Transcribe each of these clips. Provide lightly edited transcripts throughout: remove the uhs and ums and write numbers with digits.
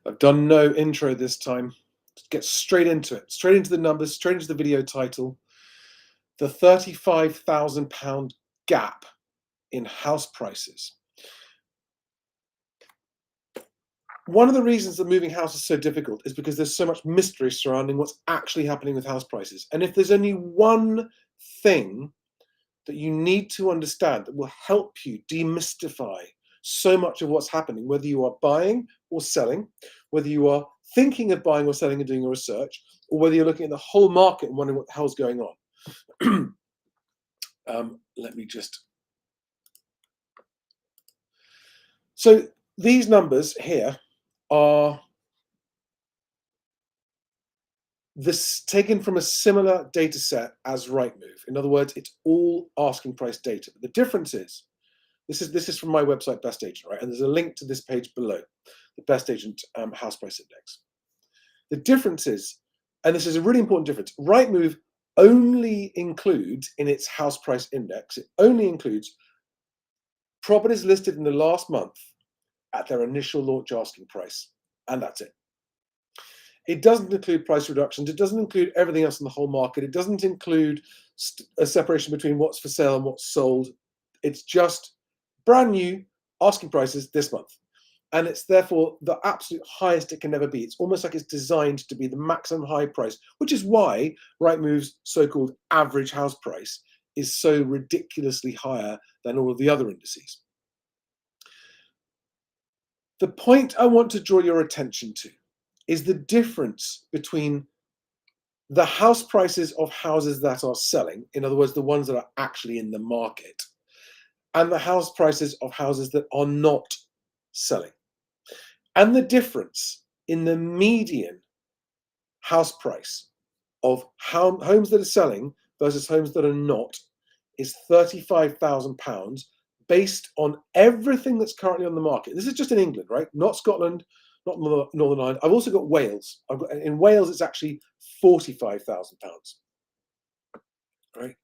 I've done no intro this time. Get straight into it, straight into the numbers, straight into the video title. The £35,000 gap in house prices. One of the reasons that moving house is so difficult is because there's so much mystery surrounding what's actually happening with house prices. And if there's only one thing that you need to understand that will help you demystify so much of what's happening, whether you are buying or selling, whether you are thinking of buying or selling and doing your research, or whether you're looking at the whole market and wondering what the hell's going on. Let me just... So these numbers here are taken from a similar data set as Rightmove. In other words, it's all asking price data. But the difference is, this is from my website, BestAgent, right? And there's a link to this page below, the BestAgent house price index. The difference is, and this is a really important difference, Rightmove only includes in its house price index, it only includes properties listed in the last month at their initial launch asking price, and that's it. It doesn't include price reductions. It doesn't include everything else in the whole market. It doesn't include a separation between what's for sale and what's sold. It's just brand new asking prices this month. And it's therefore the absolute highest it can ever be. It's almost like it's designed to be the maximum high price, which is why Rightmove's so-called average house price is so ridiculously higher than all of the other indices. The point I want to draw your attention to is the difference between the house prices of houses that are selling, in other words, the ones that are actually in the market, and the house prices of houses that are not selling. And the difference in the median house price of homes that are selling versus homes that are not is £35,000 based on everything that's currently on the market. This is just in England, right? Not Scotland, not Northern Ireland. I've also got Wales. In Wales, it's actually £45,000. Right?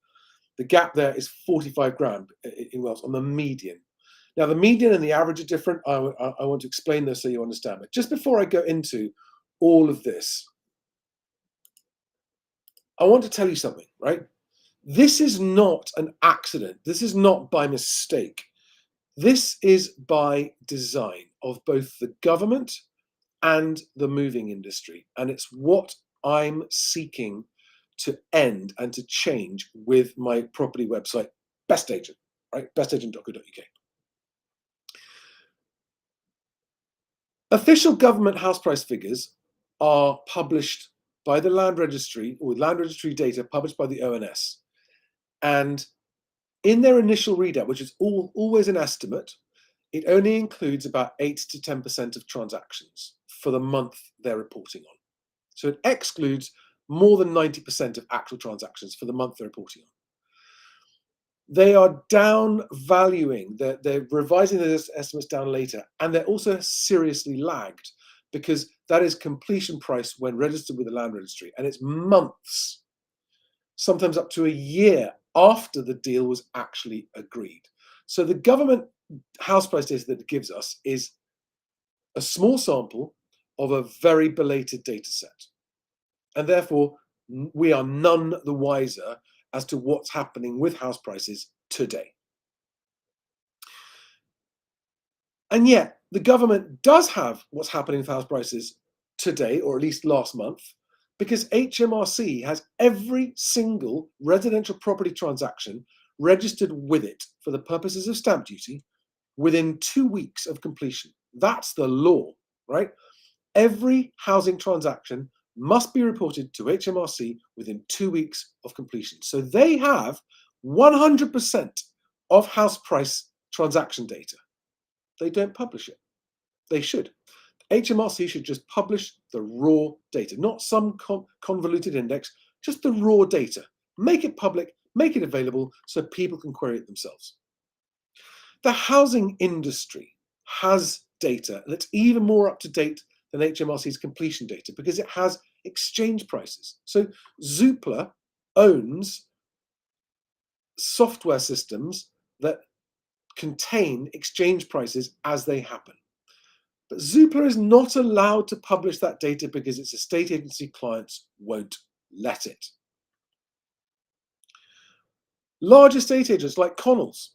The gap there is 45 grand in Wales on the median. Now, the median and the average are different. I want to explain this so you understand. But just before I go into all of this, I want to tell you something, right? This is not an accident. This is not by mistake. This is by design of both the government and the moving industry. And it's what I'm seeking to end and to change with my property website, BestAgent, right? bestagent.co.uk. Official government house price figures are published by the Land Registry, or Land Registry data published by the ONS. And in their initial readout, which is always an estimate, it only includes about 8 to 10% of transactions for the month they're reporting on. So it excludes more than 90% of actual transactions for the month they're reporting on. They are down valuing, they're revising those estimates down later, and they're also seriously lagged because that is completion price when registered with the Land Registry, and it's months, sometimes up to a year after the deal was actually agreed. So the government house price data that it gives us is a small sample of a very belated data set. And therefore, we are none the wiser as to what's happening with house prices today. And yet, the government does have what's happening with house prices today, or at least last month, because HMRC has every single residential property transaction registered with it for the purposes of stamp duty within 2 weeks of completion. That's the law, right? Every housing transaction must be reported to HMRC within 2 weeks of completion. So they have 100% of house price transaction data. They don't publish it. They should. HMRC should just publish the raw data, not some convoluted index, just the raw data. Make it public, make it available so people can query it themselves. The housing industry has data that's even more up to date than HMRC's completion data because it has exchange prices. So Zoopla owns software systems that contain exchange prices as they happen. But Zoopla is not allowed to publish that data because its estate agency clients won't let it. Large estate agents like Connells,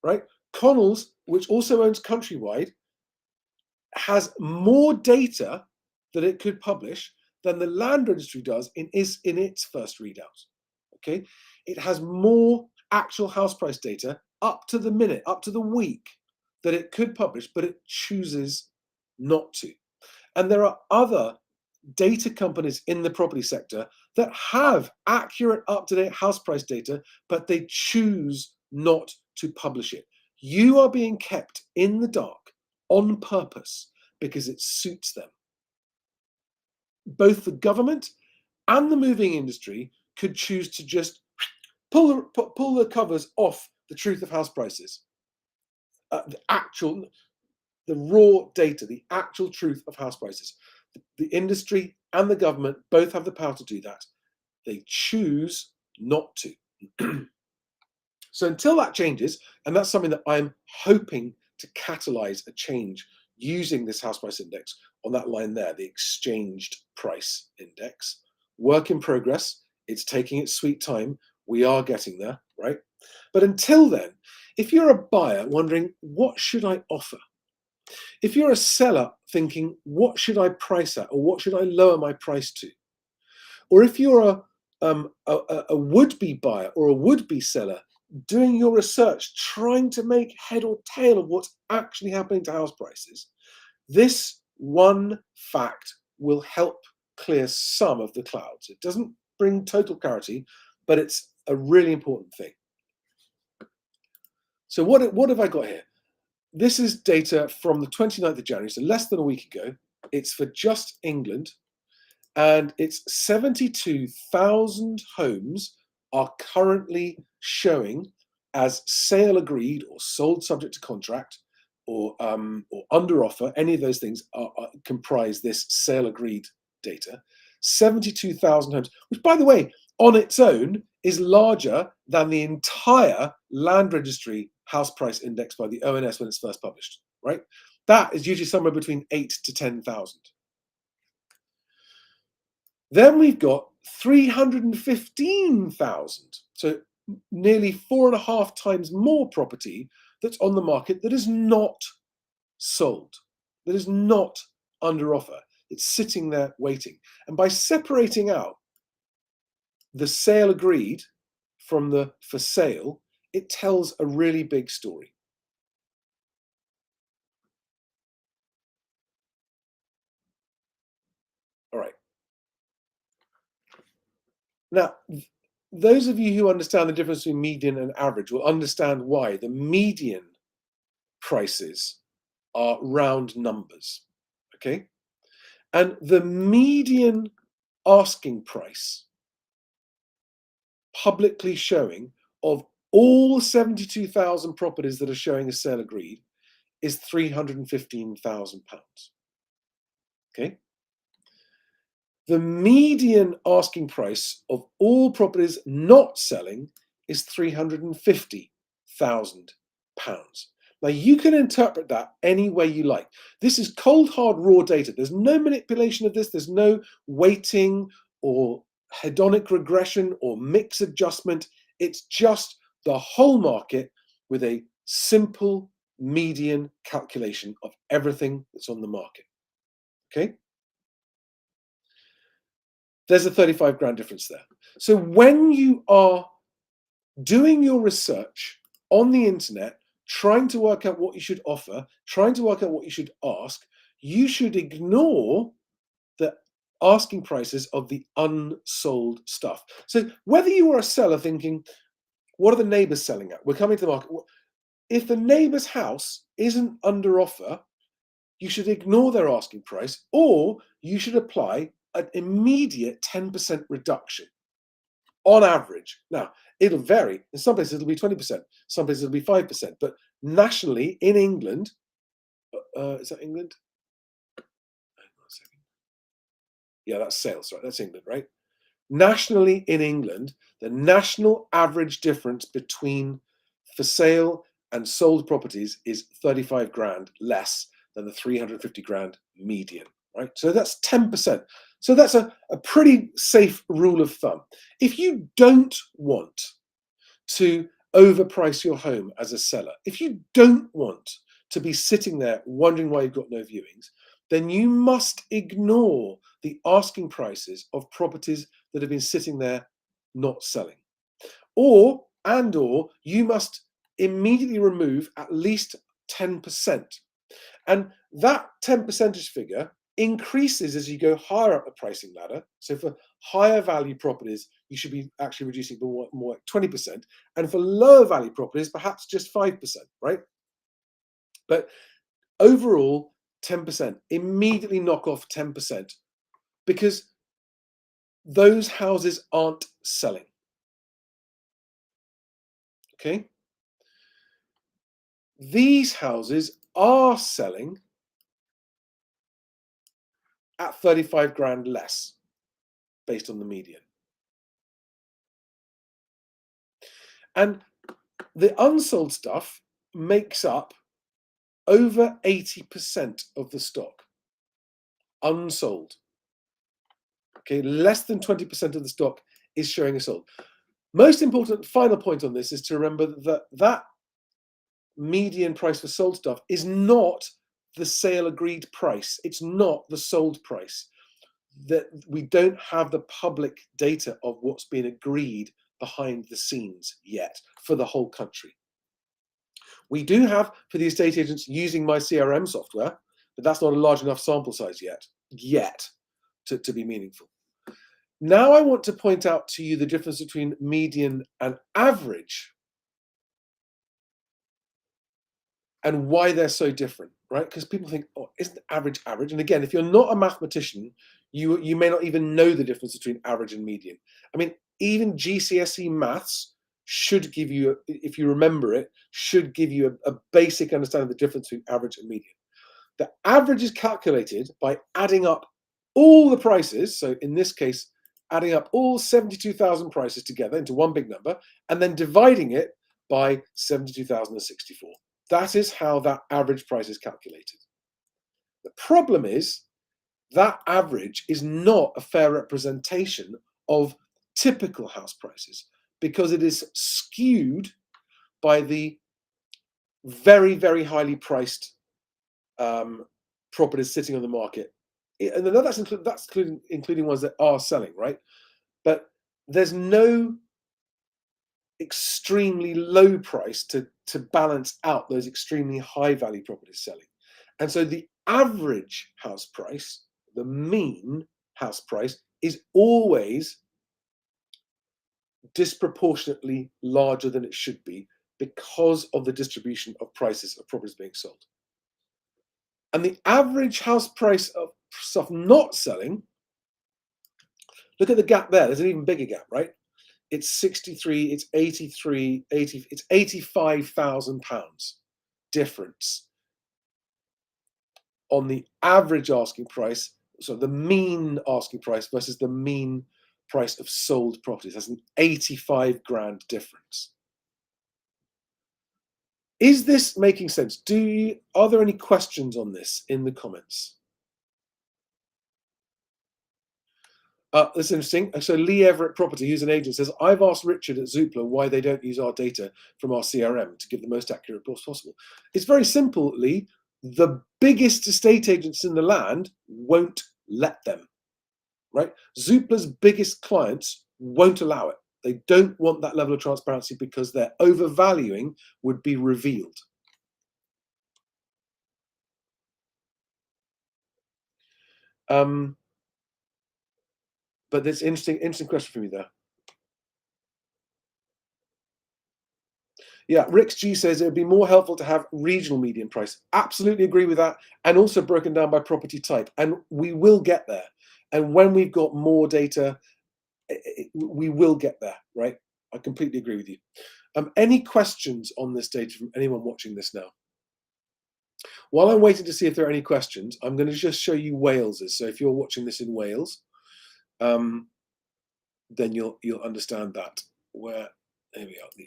right? Connells, which also owns Countrywide, has more data that it could publish than the land registry does in its first readout. Okay, it has more actual house price data up to the minute, up to the week that it could publish, but it chooses not to. And there are other data companies in the property sector that have accurate, up-to-date house price data, but they choose not to publish it. You are being kept in the dark on purpose because it suits them. Both the government and the moving industry could choose to just pull the covers off the truth of house prices, the raw data, the actual truth of house prices. The industry and the government both have the power to do that. They choose not to. So until that changes, and that's something that I'm hoping to catalyze a change using this house price index on that line there, the exchanged price index. Work in progress. It's taking its sweet time. We are getting there, right? But until then, if you're a buyer wondering, what should I offer? If you're a seller thinking, what should I price at, or what should I lower my price to? Or if you're a would-be buyer or a would-be seller doing your research, trying to make head or tail of what's actually happening to house prices, this one fact will help clear some of the clouds. It doesn't bring total clarity, but it's a really important thing. So what have I got here? This is data from the 29th of January, so less than a week ago. It's for just England, and it's 72,000 homes are currently showing as sale agreed or sold subject to contract or under offer. Any of those things comprise this sale agreed data. 72,000 homes, which, by the way, on its own is larger than the entire land registry house price index by the ONS when it's first published, right? That is usually somewhere between 8 to 10,000. Then we've got 315,000, so nearly 4.5 times more property that's on the market that is not sold, that is not under offer. It's sitting there waiting. And by separating out the sale agreed from the for sale, it tells a really big story. All right. Now, those of you who understand the difference between median and average will understand why the median prices are round numbers, okay? And the median asking price publicly showing of all 72,000 properties that are showing a sale agreed is £315,000, okay? The median asking price of all properties not selling is £350,000. Now, you can interpret that any way you like. This is cold, hard, raw data. There's no manipulation of this. There's no weighting or hedonic regression or mix adjustment. It's just the whole market with a simple median calculation of everything that's on the market. Okay? There's a 35 grand difference there. So when you are doing your research on the internet, trying to work out what you should offer, trying to work out what you should ask, you should ignore the asking prices of the unsold stuff. So whether you are a seller thinking, what are the neighbors selling at? We're coming to the market. If the neighbor's house isn't under offer, you should ignore their asking price, or you should apply an immediate 10% reduction on average. Now, it'll vary. In some places, it'll be 20%. Some places, it'll be 5%. But nationally, in England, is that England? Yeah, that's sales, right? That's England, right? Nationally, in England, the national average difference between for sale and sold properties is 35 grand less than the 350 grand median, right? So that's 10%. So that's a pretty safe rule of thumb. If you don't want to overprice your home as a seller, if you don't want to be sitting there wondering why you've got no viewings, then you must ignore the asking prices of properties that have been sitting there not selling. Or you must immediately remove at least 10%. And that 10 percentage figure increases as you go higher up the pricing ladder. So for higher value properties, you should be actually reducing more like 20%. And for lower value properties, perhaps just 5%, right? But overall, 10%. Immediately knock off 10% because those houses aren't selling. Okay? These houses are selling at 35 grand less based on the median. And the unsold stuff makes up over 80% of the stock. Unsold. Okay, less than 20% of the stock is showing as sold. Most important final point on this is to remember that that median price for sold stuff is not the sale agreed price. It's not the sold price. That we don't have the public data of what's been agreed behind the scenes yet for the whole country. We do have for the estate agents using my CRM software, but that's not a large enough sample size yet to be meaningful. Now I want to point out to you the difference between median and average and why they're so different, right? Because people think, oh, isn't average average? And again, if you're not a mathematician, you may not even know the difference between average and median. I mean, even GCSE maths should give you, if you remember it, should give you a basic understanding of the difference between average and median. The average is calculated by adding up all the prices. So in this case, adding up all 72,000 prices together into one big number and then dividing it by 72,064. That is how that average price is calculated. The problem is that average is not a fair representation of typical house prices because it is skewed by the very, very highly priced properties sitting on the market. And that's including ones that are selling, right? But there's no extremely low price to balance out those extremely high value properties selling. And so the average house price, the mean house price, is always disproportionately larger than it should be because of the distribution of prices of properties being sold. And the average house price of stuff not selling, look at the gap there. There's an even bigger gap, right? It's 63, it's 83, 80, it's £85,000 difference on the average asking price, so the mean asking price versus the mean price of sold properties. That's an 85 grand difference. Is this making sense? Are there any questions on this in the comments? That's interesting. So Lee Everett Property, who's an agent, says, I've asked Richard at Zoopla why they don't use our data from our CRM to give the most accurate reports possible. It's very simple, Lee. The biggest estate agents in the land won't let them, right? Zoopla's biggest clients won't allow it. They don't want that level of transparency because their overvaluing would be revealed. But there's interesting question from you there. Yeah, Rick's G says it would be more helpful to have regional median price. Absolutely agree with that. And also broken down by property type. And we will get there. And when we've got more data, we will get there, right? I completely agree with you. Any questions on this data from anyone watching this now? While I'm waiting to see if there are any questions, I'm going to just show you Wales's. So if you're watching this in Wales, then you'll understand that. Here we are, the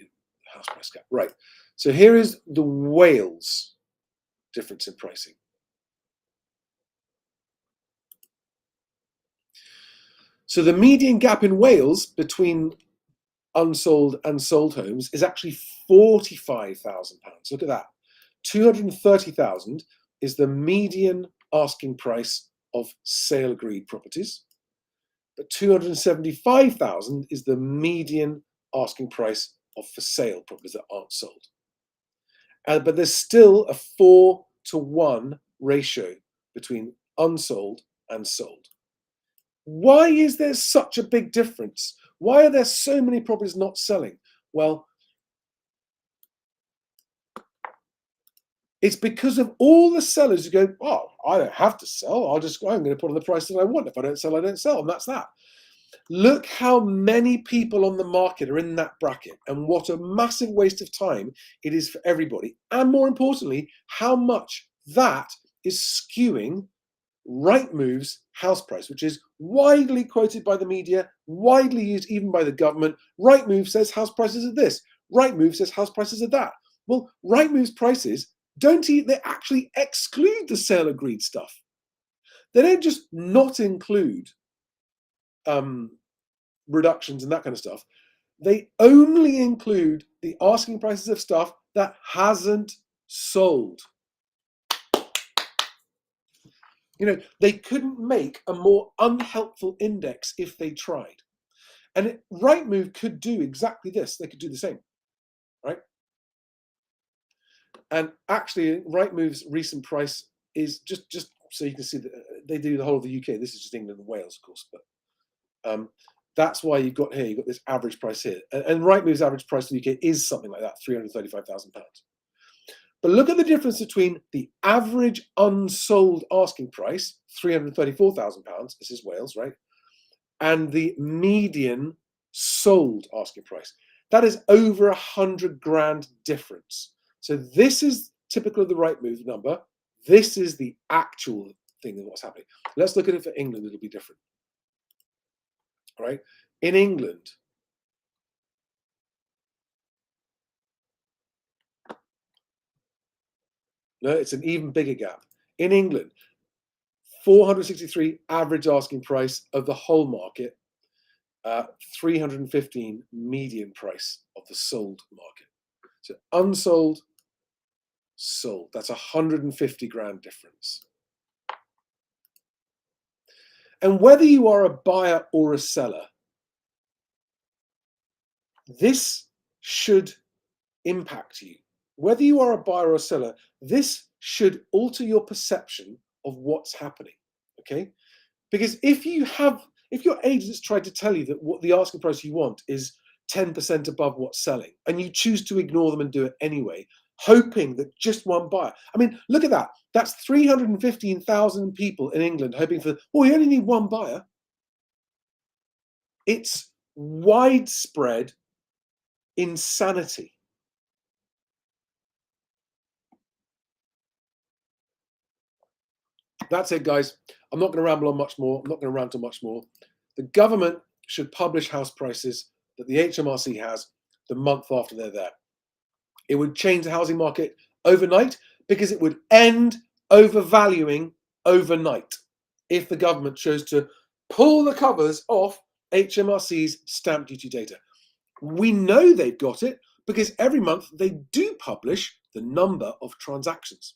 house price gap. Right. So here is the Wales difference in pricing. So the median gap in Wales between unsold and sold homes is actually £45,000. Look at that. 230,000 is the median asking price of sale agreed properties, but 275,000 is the median asking price of for sale properties that aren't sold. But there's still a 4-to-1 ratio between unsold and sold. Why is there such a big difference? Why are there so many properties not selling? Well, it's because of all the sellers who go, oh, I don't have to sell. I'm going to put on the price that I want. If I don't sell, I don't sell. And that's that. Look how many people on the market are in that bracket and what a massive waste of time it is for everybody. And more importantly, how much that is skewing Rightmove's house price, which is widely quoted by the media, widely used even by the government. Rightmove says house prices are this. Rightmove says house prices are that. Well, Rightmove's prices they actually exclude the sale agreed stuff. They don't just not include reductions and that kind of stuff. They only include the asking prices of stuff that hasn't sold. They couldn't make a more unhelpful index if they tried. And Rightmove could do exactly this. They could do the same, right? And actually, Rightmove's recent price is just so you can see that they do the whole of the UK. This is just England and Wales, of course, but that's why you've got this average price here. And Rightmove's average price in the UK is something like that, £335,000. But look at the difference between the average unsold asking price, £334,000, this is Wales, right? And the median sold asking price. That is over £100,000 difference. So this is typical of the Rightmove number. This is the actual thing of what's happening. Let's look at it for England, it'll be different. Right? In England, no, it's an even bigger gap. In England, 463 average asking price of the whole market, 315 median price of the sold market. So unsold, sold. That's £150,000 difference. And whether you are a buyer or a seller, this should impact you. Whether you are a buyer or a seller, this should alter your perception of what's happening, okay? Because if your agents try to tell you that what the asking price you want is 10% above what's selling, and you choose to ignore them and do it anyway, hoping that just one buyer. I mean, look at that. That's 315,000 people in England hoping for, you only need one buyer. It's widespread insanity. That's it, guys. I'm not going to ramble on much more. I'm not going to rant on much more. The government should publish house prices that the HMRC has the month after they're there. It would change the housing market overnight because it would end overvaluing overnight if the government chose to pull the covers off HMRC's stamp duty data. We know they've got it because every month they do publish the number of transactions.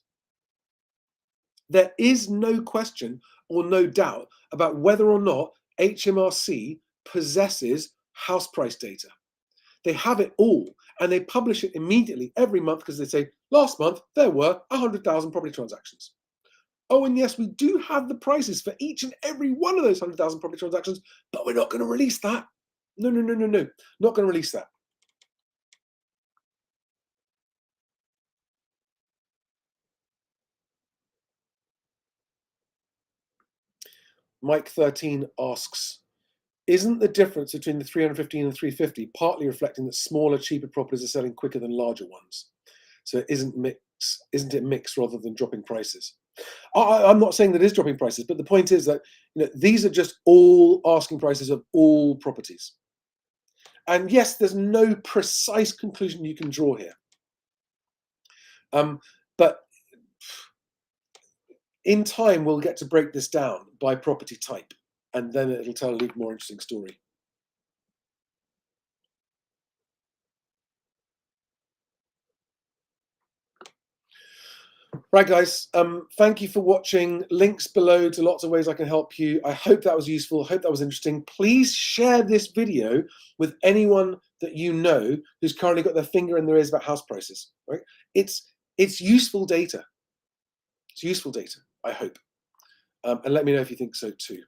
There is no question or no doubt about whether or not HMRC possesses house price data. They have it all and they publish it immediately every month because they say, last month there were 100,000 property transactions. Oh, and yes, we do have the prices for each and every one of those 100,000 property transactions, but we're not going to release that. No, not going to release that. Mike 13 asks, isn't the difference between the 315 and 350 partly reflecting that smaller, cheaper properties are selling quicker than larger ones? So isn't it mixed rather than dropping prices? I'm not saying that it is dropping prices, but the point is that these are just all asking prices of all properties. And yes, there's no precise conclusion you can draw here. But in time, we'll get to break this down by property type. and then it'll tell an even more interesting story. Right, guys, thank you for watching. Links below to lots of ways I can help you. I hope that was useful. I hope that was interesting. Please share this video with anyone that you know who's currently got their finger in their ears about house prices. Right? It's useful data. It's useful data, I hope. And let me know if you think so too.